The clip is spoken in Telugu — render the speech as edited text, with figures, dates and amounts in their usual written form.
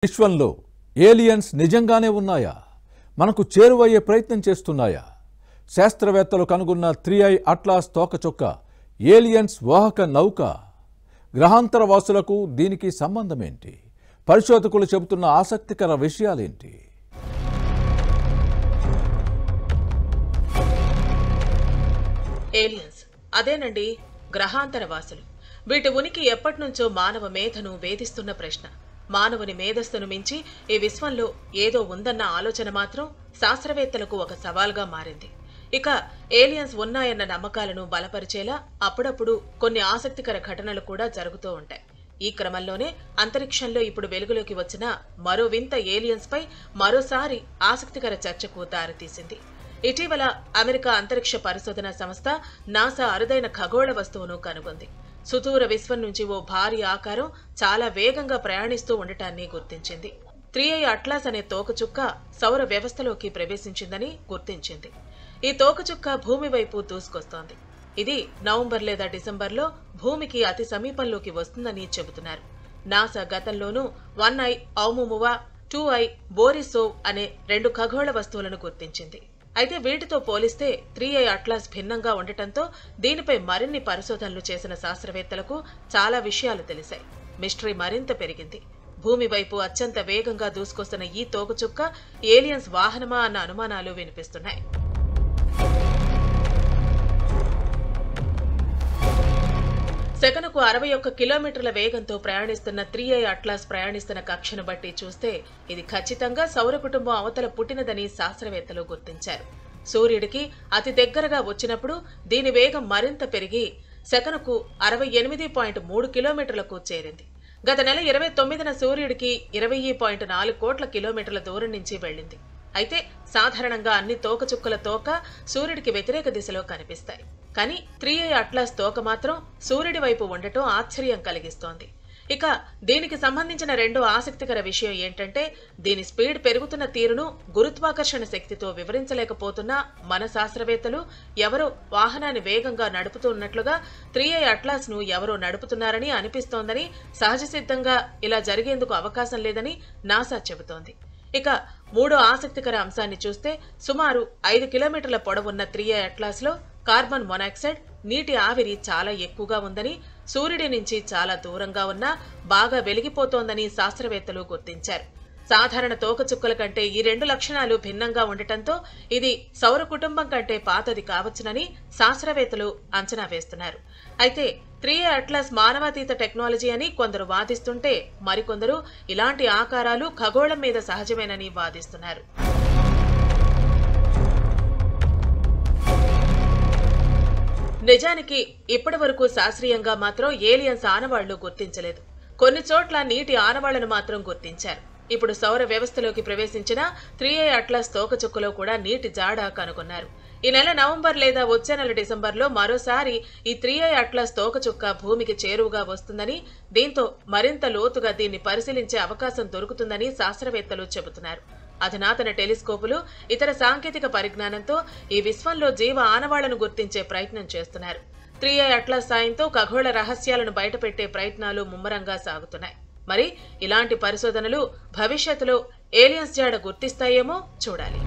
విశ్వంలో ఏలియన్స్ నిజంగానే ఉన్నాయా? మనకు చేరువయ్యే ప్రయత్నం చేస్తున్నాయా? శాస్త్రవేత్తలు కనుగొన్న 3I అట్లాస్ తోకచుక్క ఏలియన్స్ వాహక నౌక. గ్రహాంతర వాసులకు దీనికి సంబంధం ఏంటి? పరిశోధకులు చెబుతున్న ఆసక్తికర విషయాలేంటి? ఏలియన్స్ అదేనండి, గ్రహాంతర వాసులు. వీటి ఉనికి ఎప్పటినుంచో మానవ మేధను వేధిస్తున్న ప్రశ్న. మానవుని మేధస్సును మించి ఈ విశ్వంలో ఏదో ఉందన్న ఆలోచన మాత్రం శాస్త్రవేత్తలకు ఒక సవాల్గా మారింది. ఇక ఏలియన్స్ ఉన్నాయన్న నమ్మకాలను బలపరిచేలా అప్పుడప్పుడు కొన్ని ఆసక్తికర ఘటనలు కూడా జరుగుతూ ఉంటాయి. ఈ క్రమంలోనే అంతరిక్షంలో ఇప్పుడు వెలుగులోకి వచ్చిన మరో వింత ఏలియన్స్ పై మరోసారి ఆసక్తికర చర్చకు దారితీసింది. ఇటీవల అమెరికా అంతరిక్ష పరిశోధన సంస్థ నాసా అరుదైన ఖగోళ వస్తువును కనుగొంది. సుదూర విశ్వం నుంచి ఓ భారీ ఆకారం చాలా వేగంగా ప్రయాణిస్తూ ఉండటాన్ని గుర్తించింది. 3I అట్లాస్ అనే తోకచుక్క సౌర వ్యవస్థలోకి ప్రవేశించిందని గుర్తించింది. ఈ తోకచుక్క భూమి వైపు దూసుకొస్తోంది. ఇది నవంబర్ లేదా డిసెంబర్లో భూమికి అతి సమీపంలోకి వస్తుందని చెబుతున్నారు. నాసా గతంలోనూ 1I ఔముమువా, 2I బోరిసోవ్ అనే 2 ఖగోళ వస్తువులను గుర్తించింది. అయితే వీటితో పోలిస్తే 3I అట్లాస్ భిన్నంగా ఉండటంతో దీనిపై మరిన్ని పరిశోధనలు చేసిన శాస్త్రవేత్తలకు చాలా విషయాలు తెలిసాయి. మిస్టరీ మరింత పెరిగింది. భూమి వైపు అత్యంత వేగంగా దూసుకొస్తున్న ఈ తోకచుక్క ఏలియన్స్ వాహనమా అన్న అనుమానాలు వినిపిస్తున్నాయి. సెకనుకు 61 కిలోమీటర్ల వేగంతో ప్రయాణిస్తున్న 3I అట్లాస్ ప్రయాణిస్తున్న కక్షను బట్టి చూస్తే ఇది ఖచ్చితంగా సౌర కుటుంబం అవతల పుట్టినదని శాస్త్రవేత్తలు గుర్తించారు. సూర్యుడికి అతి దగ్గరగా వచ్చినప్పుడు దీని వేగం మరింత పెరిగి సెకనుకు 68.3 కిలోమీటర్లకు చేరింది. గత నెల 29న సూర్యుడికి 20.4 కోట్ల కిలోమీటర్ల దూరం నుంచి వెళ్లింది. అయితే సాధారణంగా అన్ని తోకచుక్కల తోక సూర్యుడికి వ్యతిరేక దిశలో కనిపిస్తాయి. కానీ 3I అట్లాస్ తోక మాత్రం సూర్యుడి వైపు ఉండటం ఆశ్చర్యం కలిగిస్తోంది. ఇక దీనికి సంబంధించిన రెండో ఆసక్తికర విషయం ఏంటంటే, దీని స్పీడ్ పెరుగుతున్న తీరును గురుత్వాకర్షణ శక్తితో వివరించలేకపోతున్న మన శాస్త్రవేత్తలు ఎవరో వాహనాన్ని వేగంగా నడుపుతున్నట్లుగా 3I అట్లాస్ ను ఎవరో నడుపుతున్నారని అనిపిస్తోందని, సహజ సిద్ధంగా ఇలా జరిగేందుకు అవకాశం లేదని నాసా చెబుతోంది. ఇక మూడో ఆసక్తికర అంశాన్ని చూస్తే, సుమారు 5 కిలోమీటర్ల పొడవున్న 3I అట్లాస్ లో కార్బన్ మొనాక్సైడ్, నీటి ఆవిరి చాలా ఎక్కువగా ఉందని, సూర్యుడి నుంచి చాలా దూరంగా ఉన్నా బాగా వెలిగిపోతోందని శాస్త్రవేత్తలు గుర్తించారు. సాధారణ తోకచుక్కల కంటే ఈ 2 లక్షణాలు భిన్నంగా ఉండటంతో ఇది సౌర కుటుంబం కంటే పాతది కావచ్చునని శాస్త్రవేత్తలు అంచనా వేస్తున్నారు. అయితే 3I అట్లాస్ మానవాతీత టెక్నాలజీ అని కొందరు వాదిస్తుంటే, మరికొందరు ఇలాంటి ఆకారాలు ఖగోళం మీద సహజమేనని వాదిస్తున్నారు. నిజానికి ఇప్పటి వరకు శాస్త్రీయంగా మాత్రం ఏలియన్స్ ఆనవాళ్లు గుర్తించలేదు. కొన్ని చోట్ల నీటి ఆనవాళ్లను మాత్రం గుర్తించారు. ఇప్పుడు సౌర వ్యవస్థలోకి ప్రవేశించిన 3I అట్లాస్ తోకచుక్కలో కూడా నీటి జాడ కనుగొన్నారు. ఈ నెల నవంబర్ లేదా వచ్చే నెల డిసెంబర్లో మరోసారి ఈ 3I అట్లాస్ తోకచుక్క భూమికి చేరువుగా వస్తుందని, దీంతో మరింత లోతుగా దీన్ని పరిశీలించే అవకాశం దొరుకుతుందని శాస్త్రవేత్తలు చెబుతున్నారు. అధునాతన టెలిస్కోపులు, ఇతర సాంకేతిక పరిజ్ఞానంతో ఈ విశ్వంలో జీవ ఆనవాళ్లను గుర్తించే ప్రయత్నం చేస్తున్నారు. 3I అట్లాస్ సాయంతో ఖగోళ రహస్యాలను బయటపెట్టే ప్రయత్నాలు ముమ్మరంగా సాగుతున్నాయి. మరి ఇలాంటి పరిశోధనలు భవిష్యత్తులో ఏలియన్స్ జాడ గుర్తిస్తాయేమో చూడాలి.